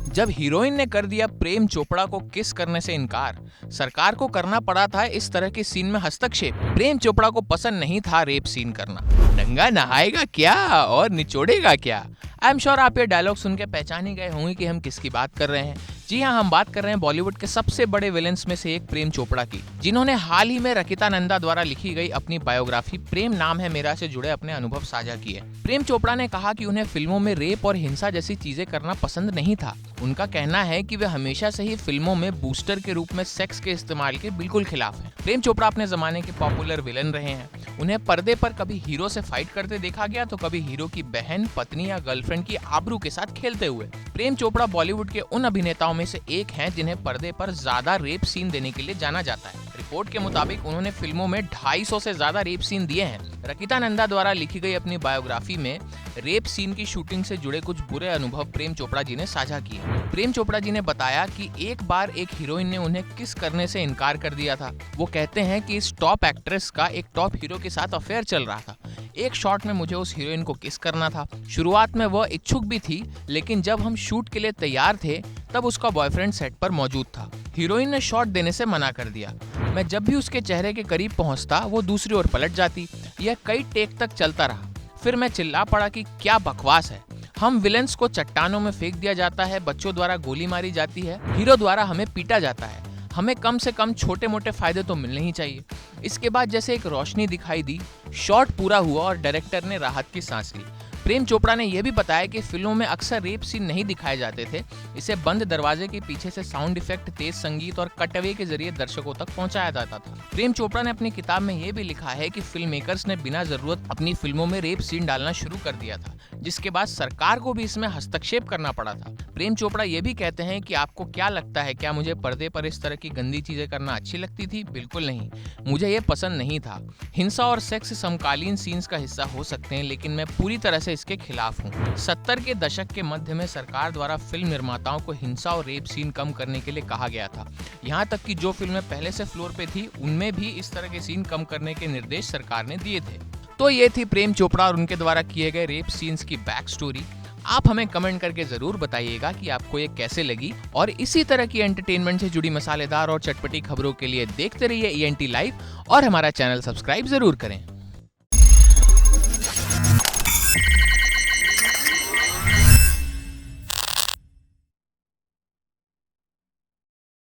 जब हीरोइन ने कर दिया प्रेम चोपड़ा को किस करने से इनकार, सरकार को करना पड़ा था इस तरह के सीन में हस्तक्षेप। प्रेम चोपड़ा को पसंद नहीं था रेप सीन करना। नंगा नहाएगा क्या और निचोड़ेगा क्या। आई एम श्योर आप ये डायलॉग सुन के पहचान ही गए होंगे कि हम किसकी बात कर रहे हैं। जी हाँ, हम बात कर रहे हैं बॉलीवुड के सबसे बड़े विलेंस में से एक प्रेम चोपड़ा की, जिन्होंने हाल ही में रकिता नंदा द्वारा लिखी गई अपनी बायोग्राफी प्रेम नाम है मेरा से जुड़े अपने अनुभव साझा किए। प्रेम चोपड़ा ने कहा कि उन्हें फिल्मों में रेप और हिंसा जैसी चीजें करना पसंद नहीं था। उनका कहना है कि वे हमेशा से ही फिल्मों में बूस्टर के रूप में सेक्स के इस्तेमाल के बिल्कुल खिलाफ हैं। प्रेम चोपड़ा अपने जमाने के पॉपुलर विलन रहे हैं। उन्हें पर्दे पर कभी हीरो से फाइट करते देखा गया तो कभी हीरो की बहन, पत्नी या गर्लफ्रेंड की आबरू के साथ खेलते हुए। प्रेम चोपड़ा बॉलीवुड के उन अभिनेताओं में से एक हैं जिन्हें पर्दे पर ज्यादा रेप सीन देने के लिए जाना जाता है। रिपोर्ट के मुताबिक उन्होंने फिल्मों में 250 से ज्यादा रेप सीन दिए हैं। रकिता नंदा द्वारा लिखी गई अपनी बायोग्राफी में रेप सीन की शूटिंग से जुड़े कुछ बुरे अनुभव प्रेम चोपड़ा जी ने साझा किए। प्रेम चोपड़ा जी ने बताया कि एक बार एक हीरोइन ने उन्हें किस करने से इनकार कर दिया था। वो कहते हैं कि इस टॉप एक्ट्रेस का एक टॉप हीरो के साथ अफेयर चल रहा था। एक शॉट में मुझे उस हीरोइन को किस करना था। शुरुआत में वह इच्छुक भी थी, लेकिन जब हम शूट के लिए तैयार थे तब उसका बॉयफ्रेंड सेट पर मौजूद था। हीरोइन ने शॉट देने से मना कर दिया। मैं जब भी उसके चेहरे के करीब पहुंचता वो दूसरी ओर पलट जाती। यह कई टेक तक चलता रहा। फिर मैं चिल्ला पड़ा कि क्या बकवास है। हम विलेंस को चट्टानों में फेंक दिया जाता है, बच्चों द्वारा गोली मारी जाती है, हीरो द्वारा हमें पीटा जाता है। हमें कम से कम छोटे मोटे फायदे तो मिलने ही चाहिए। इसके बाद जैसे एक रोशनी दिखाई दी, शॉट पूरा हुआ और डायरेक्टर ने राहत की सांस ली। प्रेम चोपड़ा ने यह भी बताया कि फिल्मों में अक्सर रेप सीन नहीं दिखाए जाते थे। इसे बंद दरवाजे के पीछे से साउंड इफेक्ट, तेज संगीत और कटअवे के जरिए दर्शकों तक पहुंचाया जाता था। प्रेम चोपड़ा ने अपनी किताब में यह भी लिखा है कि फिल्म मेकर्स ने बिना जरूरत अपनी फिल्मों में रेप सीन डालना शुरू कर दिया था, जिसके बाद सरकार को भी इसमें हस्तक्षेप करना पड़ा था। प्रेम चोपड़ा ये भी कहते हैं कि आपको क्या लगता है, क्या मुझे पर्दे पर इस तरह की गंदी चीजें करना अच्छी लगती थी? बिल्कुल नहीं, मुझे ये पसंद नहीं था। हिंसा और सेक्स समकालीन सीन्स का हिस्सा हो सकते हैं, लेकिन मैं पूरी तरह से इसके खिलाफ हूँ। 70 के दशक के मध्य में सरकार द्वारा फिल्म निर्माताओं को हिंसा और रेप सीन कम करने के लिए कहा गया था। यहाँ तक कि जो फिल्में पहले से फ्लोर पे थी उनमें भी इस तरह के सीन कम करने के निर्देश सरकार ने दिए थे। तो ये थी प्रेम चोपड़ा और उनके द्वारा किए गए रेप सीन्स की बैक स्टोरी। आप हमें कमेंट करके जरूर बताइएगा कि आपको ये कैसे लगी, और इसी तरह की एंटरटेनमेंट से जुड़ी मसालेदार और चटपटी खबरों के लिए देखते रहिए ENT लाइव और हमारा चैनल सब्सक्राइब जरूर करें।